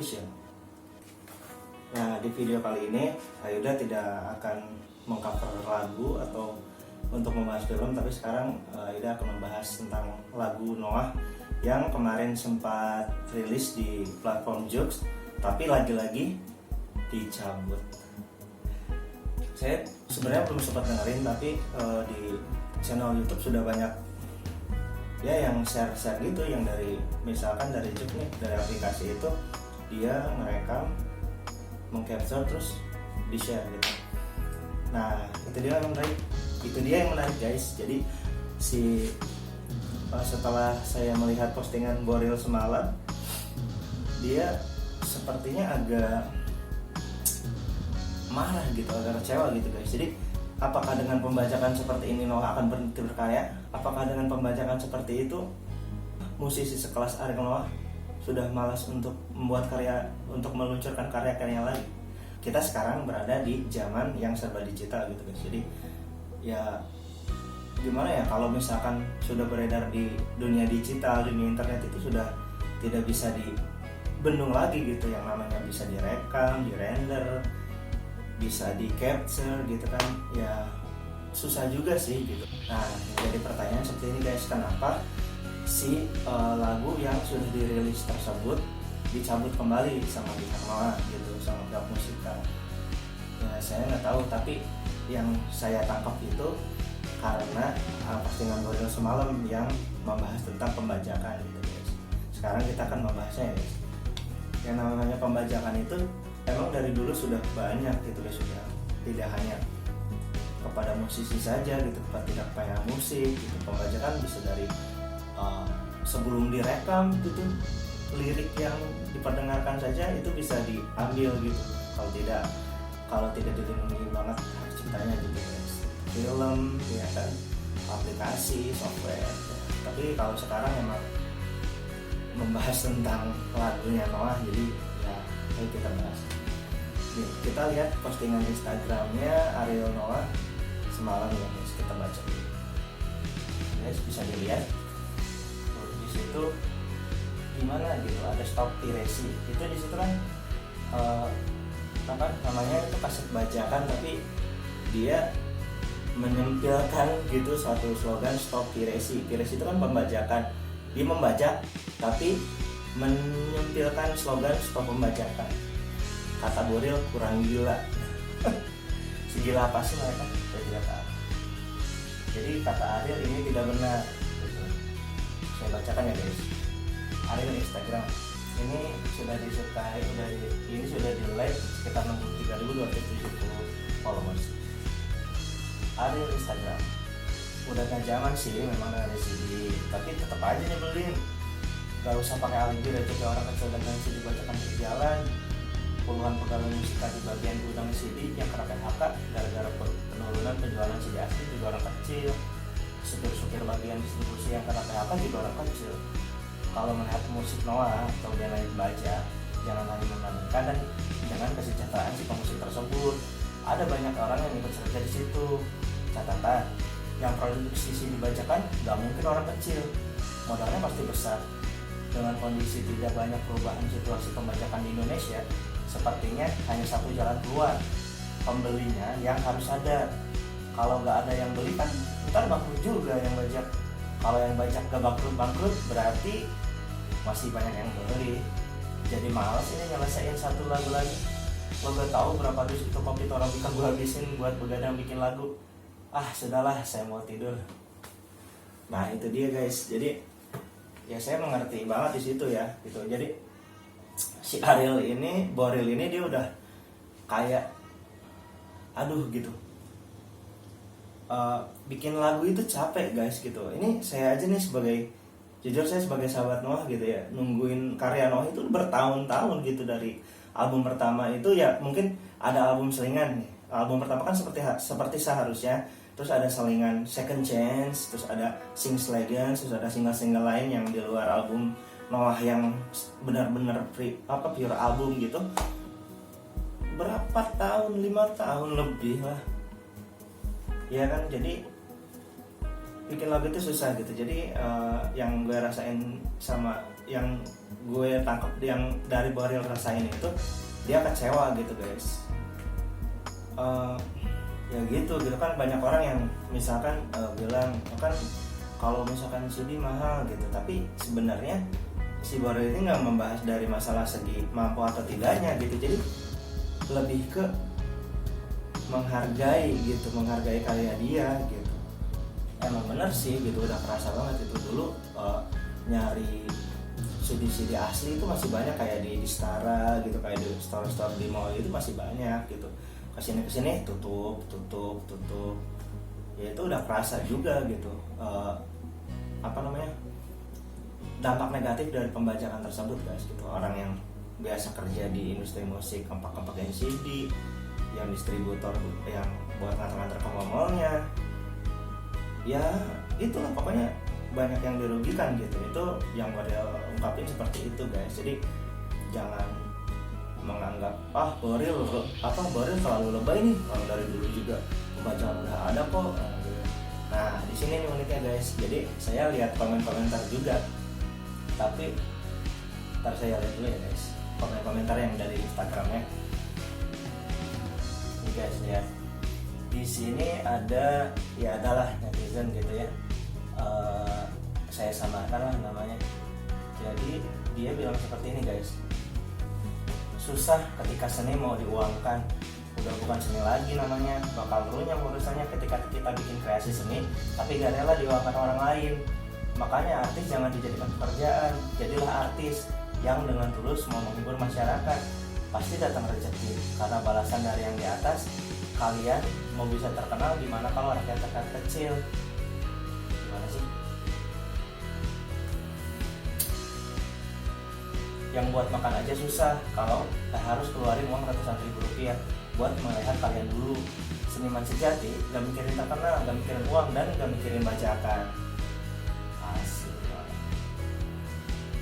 bagus ya. Nah, di video kali ini Ayuda tidak akan mengcover lagu atau untuk membahas film, tapi sekarang Ayuda akan membahas tentang lagu Noah yang kemarin sempat rilis di platform Joox, tapi lagi-lagi dicabut. Saya sebenarnya belum sempat dengerin, tapi di channel YouTube sudah banyak ya yang share gitu, yang dari misalkan dari Joox nih, dari aplikasi itu dia merekam, mengcapture terus di-share gitu. Nah, itu dia yang menarik guys. Jadi setelah saya melihat postingan Boril semalam, dia sepertinya agak marah gitu, agak kecewa gitu guys. Jadi apakah dengan pembajakan seperti ini Noah akan berhenti berkarya? Apakah dengan pembajakan seperti itu musisi sekelas Ariel Noah sudah malas untuk membuat karya, untuk meluncurkan karya-karya lagi? Kita sekarang berada di zaman yang serba digital gitu guys. Jadi ya gimana ya, kalau misalkan sudah beredar di dunia digital, dunia internet itu sudah tidak bisa dibendung lagi gitu. Yang namanya bisa direkam, dirender, bisa di capture gitu kan, ya susah juga sih gitu. Nah, jadi pertanyaan seperti ini guys, kenapa si lagu yang sudah dirilis tersebut dicabut kembali sama pihak Noah gitu, sama pihak musika? Ya saya nggak tahu, tapi yang saya tangkap itu karena postingan Boril semalam yang membahas tentang pembajakan gitu guys. Sekarang kita akan membahasnya ya guys. Yang namanya pembajakan itu emang dari dulu sudah banyak gitu guys, sudah tidak hanya kepada musisi saja gitu, tidak kepada musik gitu. Pembajakan bisa dari sebelum direkam gitu, lirik yang diperdengarkan saja itu bisa diambil gitu. Kalau tidak dilindungi banget hak ciptanya gitu guys. Film ya kan, aplikasi, software ya. Tapi kalau sekarang emang membahas tentang lagunya Noah, jadi ya ayo kita bahas. Nih, kita lihat postingan Instagramnya Ariel Noah semalam ya guys, kita baca dulu. Guys bisa dilihat di situ gimana gitu, ada stop piracy itu di situ kan namanya itu kaset bajakan, tapi dia menyempilkan gitu suatu slogan stop piracy. Piracy itu kan pembajakan, dia membajak tapi menyempilkan slogan stop pembajakan. Kata Boril kurang gila. Segila apa sih mereka? Saya tidak tahu. Jadi kata Ariel ini tidak benar gitu. Saya bacakan ya guys. Ariel Instagram ini sudah disukai, ini sudah di like sekitar 63.270 followers. Ariel Instagram udah gak zaman sih memang ada CD, tapi tetap aja nyebelin. Gak usah pakai alibi rezeki orang kecil dagang CD bacakan di jalan. Puluhan pegawai musika di bagian gudang CD yang kena PHK gara-gara penurunan penjualan CD asli juga orang kecil. Supir-supir bagian distribusi yang kena PHK juga orang kecil. Kalau melihat musik Noah atau dia lain baca, jangan hanya membandingkan dan dengan kesejahteraan si pemusik tersebut. Ada banyak orang yang ikut serta di situ. Catatan, yang produksi CD dibacakan gak mungkin orang kecil, modalnya pasti besar. Dengan kondisi tidak banyak perubahan situasi pembajakan di Indonesia, sepertinya hanya satu jalan keluar, pembelinya yang harus ada. Kalau gak ada yang beli kan ntar bangkrut juga yang bajak. Kalau yang bajak gak bangkrut berarti masih banyak yang beli. Jadi males ini nyelesain satu lagu lagi. Lo gak tahu berapa dus itu kopi Torabika gue habisin buat begadang bikin lagu. Sudahlah, saya mau tidur. Nah itu dia guys. Jadi ya saya mengerti banget di situ ya gitu. Jadi si Ariel ini, Boril ini dia udah kayak aduh gitu. Bikin lagu itu capek guys gitu. Ini saya aja nih jujur saya sebagai sahabat Noah gitu ya, nungguin karya Noah itu bertahun-tahun gitu. Dari album pertama itu ya mungkin ada album selingan nih. Album pertama kan seperti seharusnya, terus ada selingan Second Chance, terus ada Sings Legends, terus ada single-single lain yang di luar album Noah yang benar-benar pure album gitu. Berapa tahun? 5 tahun lebih lah. Ya kan, jadi bikin lagu itu susah gitu. Jadi yang gue rasain sama yang gue tangkap yang dari Boril rasain itu, dia kecewa gitu guys. Ya gitu kan, banyak orang yang misalkan bilang kan kalau misalkan CD mahal gitu, tapi sebenarnya si Boril ini nggak membahas dari masalah segi mampu atau tidaknya gitu. Jadi lebih ke menghargai gitu, menghargai karya dia gitu. Emang bener sih gitu, udah kerasa banget itu. Dulu nyari CD asli itu masih banyak, kayak di Stara gitu, kayak di store-store di mall itu masih banyak gitu. Kesini tutup, ya itu udah kerasa juga gitu. Dampak negatif dari pembajakan tersebut guys gitu. Orang yang biasa kerja di industri musik, kempakin CD, yang distributor yang buat nganter-nganter ke mall-nya, ya itulah pokoknya banyak yang dirugikan gitu. Itu yang Boril ungkapin seperti itu guys. Jadi jangan menganggap Boril terlalu lebay nih, orang dari dulu juga pembajakan udah ada kok. Nah di sini nih uniknya guys. Jadi saya lihat komentar juga, tapi ntar saya lihat dulu ya guys komentar yang dari Instagramnya. Ini guys lihat, di sini ada ya adalah netizen gitu ya. Saya samakan lah namanya. Jadi dia bilang seperti ini guys: susah ketika seni mau diuangkan, udah bukan seni lagi namanya, bakal runyam urusannya ketika kita bikin kreasi seni tapi gak rela diuangkan orang lain. Makanya artis jangan dijadikan pekerjaan, jadilah artis yang dengan tulus mau menghibur masyarakat. Pasti datang rezeki, karena balasan dari yang di atas. Kalian mau bisa terkenal gimana kalau rakyat kecil? Gimana sih? Yang buat makan aja susah, kalau harus keluarin uang ratusan ribu rupiah buat melihat kalian dulu. Seniman sejati gak mikirin terkenal, gak mikirin uang, dan gak mikirin bajakan. Asik.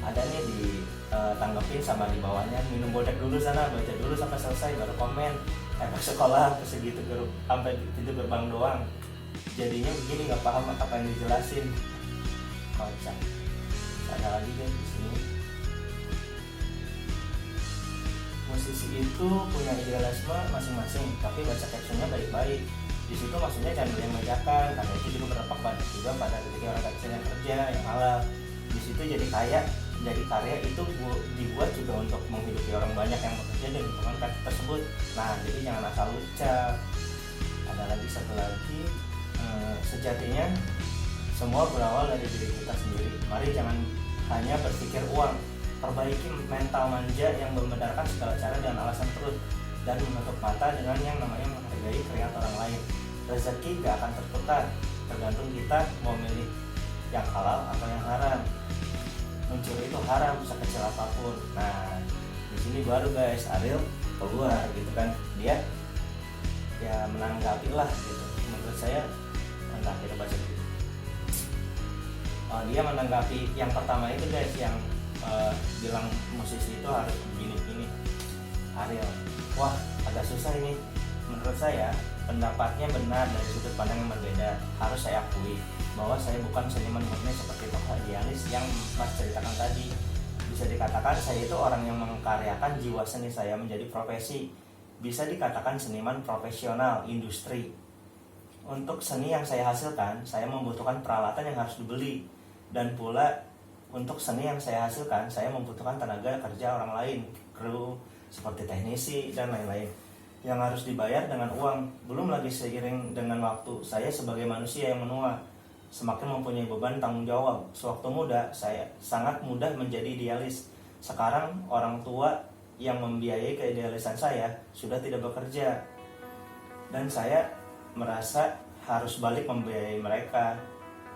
Ada nih di tanggepin sama di bawahnya, minum bodek dulu sana, baca dulu sampai selesai baru komen. Efek sekolah segitu sampai pintu gerbang doang. Jadinya begini, nggak paham apa yang dijelasin. Kocak. Ada lagi deh di sini. Musisi itu punya idealisme masing-masing, tapi baca captionnya baik-baik. Di situ maksudnya jangan beli yang bajakan, karena itu juga berdampak banyak juga pada rezeki orang kecil yang kerja, yang halal. Di situ jadi kaya, jadi karya itu dibuat juga untuk menghidupi orang banyak yang bekerja di lingkungan tersebut. Nah, jadi jangan asal ucap. Ada lagi satu lagi, sejatinya semua berawal dari diri kita sendiri. Mari jangan hanya berpikir uang. Perbaiki mental manja yang membenarkan segala cara dengan alasan perut, dan menutup mata dengan yang namanya menghargai karya orang lain. Rezeki gak akan terputar, tergantung kita mau milih yang halal atau yang haram. Mencuri itu haram sekecil apapun. Nah, di sini baru guys Ariel keluar gitu kan, dia ya menanggapi lah gitu. Menurut saya entah kita baca dulu. Dia menanggapi yang pertama itu guys, yang bilang musisi itu harus begini-begini. Ariel, wah agak susah ini. Menurut saya pendapatnya benar dari sudut pandang yang berbeda. Harus saya akui bahwa saya bukan seniman murni seperti tokoh idealis yang Mas ceritakan tadi. Bisa dikatakan saya itu orang yang mengkaryakan jiwa seni saya menjadi profesi. Bisa dikatakan seniman profesional industri. Untuk seni yang saya hasilkan, saya membutuhkan peralatan yang harus dibeli. Dan pula untuk seni yang saya hasilkan, saya membutuhkan tenaga kerja orang lain, kru, seperti teknisi, dan lain-lain, yang harus dibayar dengan uang. Belum lagi seiring dengan waktu, saya sebagai manusia yang menua, semakin mempunyai beban tanggung jawab. Sewaktu muda, saya sangat mudah menjadi idealis. Sekarang, orang tua yang membiayai keidealisan saya sudah tidak bekerja. Dan saya merasa harus balik membiayai mereka.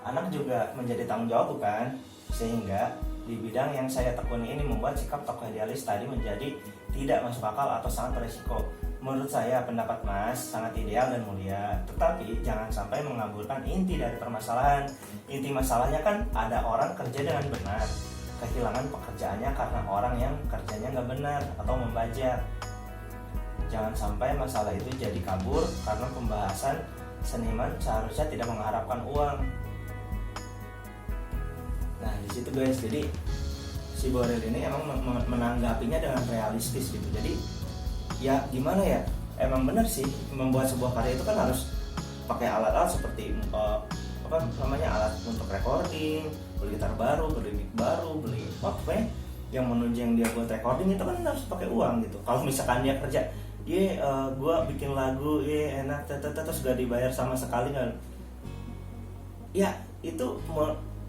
Anak juga menjadi tanggung jawab bukan? Sehingga di bidang yang saya tekuni ini membuat sikap tokoh idealis tadi menjadi tidak masuk akal atau sangat beresiko. Menurut saya pendapat Mas sangat ideal dan mulia, tetapi jangan sampai mengaburkan inti dari permasalahan. Inti masalahnya kan ada orang kerja dengan benar, kehilangan pekerjaannya karena orang yang kerjanya nggak benar atau membajak. Jangan sampai masalah itu jadi kabur karena pembahasan seniman seharusnya tidak mengharapkan uang. Nah di situ guys, jadi si Boril ini emang menanggapinya dengan realistis gitu. Jadi ya gimana ya, emang bener sih membuat sebuah karya itu kan harus pakai alat-alat seperti apa namanya, alat untuk recording, beli gitar baru, beli mic baru, beli apa ya yang menunjang dia buat recording itu kan harus pakai uang gitu. Kalau misalkan dia kerja, gua bikin lagu, enak, terus gak dibayar sama sekali kan, ya itu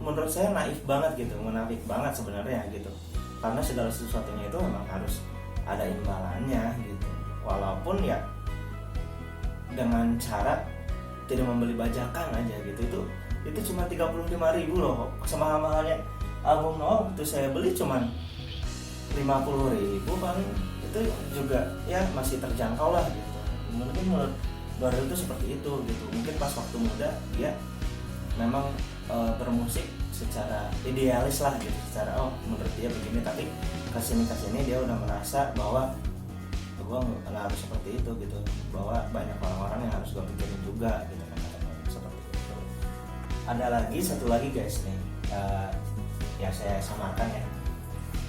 menurut saya naif banget gitu, menafik banget sebenarnya gitu. Karena segala sesuatunya itu memang harus ada imbalannya gitu. Walaupun ya dengan cara tidak membeli bajakan aja gitu, itu cuma 35.000 loh. Semahal-mahalnya album Noah itu saya beli cuma 50.000 kan, itu juga ya masih terjangkau lah gitu. Mungkin menurut Boril itu seperti itu gitu. Mungkin pas waktu muda dia memang bermusik secara idealis lah gitu, secara menurut dia begini, tapi kesini dia udah merasa bahwa gue nggak harus seperti itu gitu, bahwa banyak orang-orang yang harus gue pikirin juga gitu kan, seperti itu. Ada lagi satu lagi guys nih, yang saya samarkan ya,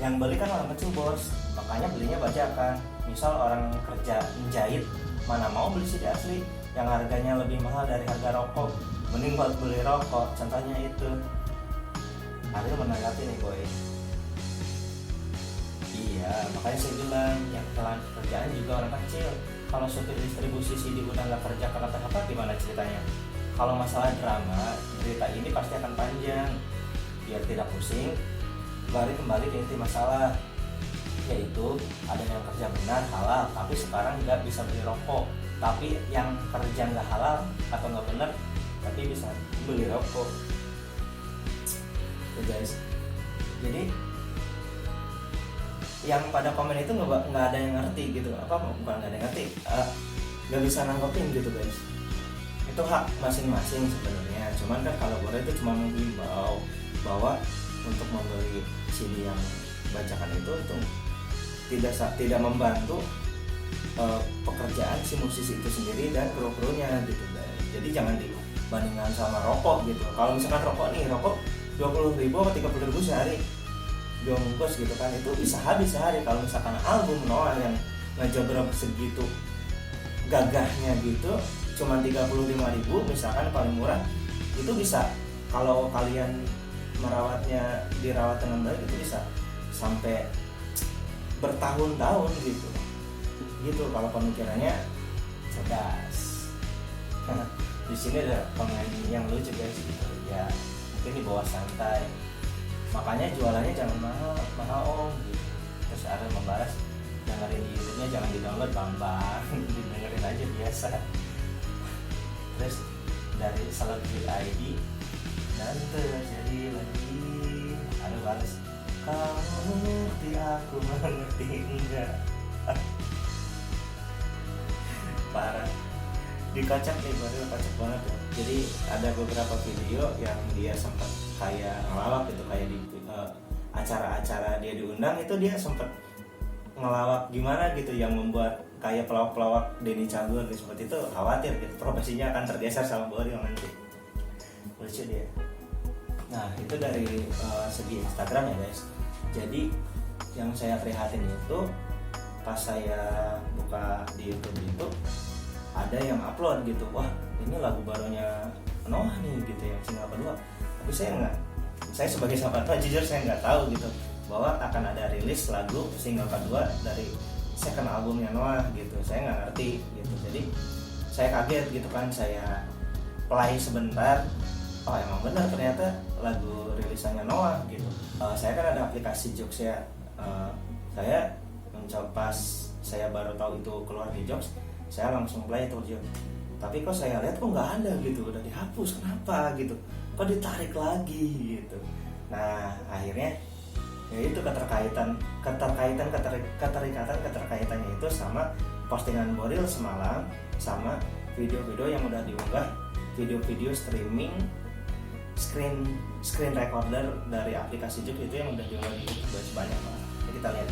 yang beli kan orang kecil bos, makanya belinya bajakan. Misal orang kerja menjahit, mana mau beli CD asli yang harganya lebih mahal dari harga rokok, mending buat beli rokok. Contohnya itu Ariel menanggapi nih boy. Iya, makanya saya bilang yang kelan kerjaan juga orang kecil. Kalau suatu distribusi CD udah nggak kerja karena apa, gimana ceritanya? Kalau masalah drama, cerita ini pasti akan panjang. Biar tidak pusing, balik kembali ke inti masalah, yaitu ada yang kerja benar halal, tapi sekarang nggak bisa beli rokok. Tapi yang kerja nggak halal atau nggak benar, tapi bisa beli rokok. Tuh guys, jadi yang pada komen itu nggak ada yang ngerti gitu, bukan nggak ada yang ngerti, nggak bisa nanggepin gitu guys. Itu hak masing-masing sebenarnya. Cuman kan kalau Boril itu cuma menghimbau bahwa untuk membeli CD yang bajakan itu tidak membantu pekerjaan si musisi itu sendiri dan kru-krunya gitu guys. Jadi jangan dibandingkan sama rokok gitu. Kalau misalkan rokok 20.000 atau 30.000 sehari bungkus gitu kan, itu bisa habis sehari. Kalau misalkan album Noah yang ngejogrok segitu gagahnya gitu cuma 35.000 misalkan paling murah, itu bisa, kalau kalian dirawat dengan baik, itu bisa sampai bertahun-tahun gitu kalau pemikirannya cerdas. Di sini ada komen yang lucu guys gitu ya, mungkin dibawa santai, makanya jualannya jangan mahal om gitu. Terus ada membalas, dengerin di YouTube-nya jangan di-download bambang didengerin aja biasa. Terus dari Selebgram ID, dan terjadi lagi ada balas, kamu mengerti aku mengerti enggak. Parah, dikocak nih, baru kocak banget ya. Jadi ada beberapa video yang dia sempat kayak ngelawak gitu, kayak di acara-acara dia diundang itu dia sempat ngelawak gimana gitu, yang membuat kayak pelawak-pelawak Denny Cagur gitu. Seperti itu, khawatir gitu profesinya akan tergeser sama Boril nanti. Lucu dia. Nah itu dari segi Instagram ya guys. Jadi yang saya prihatin itu pas saya buka di YouTube itu ada yang upload gitu, wah ini lagu barunya Noah nih gitu ya, single kedua. Tapi saya sebagai sahabat Noah jujur saya nggak tahu gitu bahwa akan ada rilis lagu single kedua dari second albumnya Noah gitu. Saya nggak ngerti gitu, jadi saya kaget gitu kan. Saya play sebentar, oh emang benar ternyata lagu rilisannya Noah gitu. Saya kan ada aplikasi Joox ya, saya mencoba, pas saya baru tahu itu keluar di Joox, saya langsung play itu Joox. Tapi kok saya lihat kok nggak ada gitu, udah dihapus, kenapa gitu, kok ditarik lagi gitu. Nah akhirnya ya itu keterikaitannya itu sama postingan Boril semalam, sama video-video yang udah diunggah, video-video streaming screen recorder dari aplikasi Joox itu yang udah diunggah di YouTube, banyak banget. Kita lihat.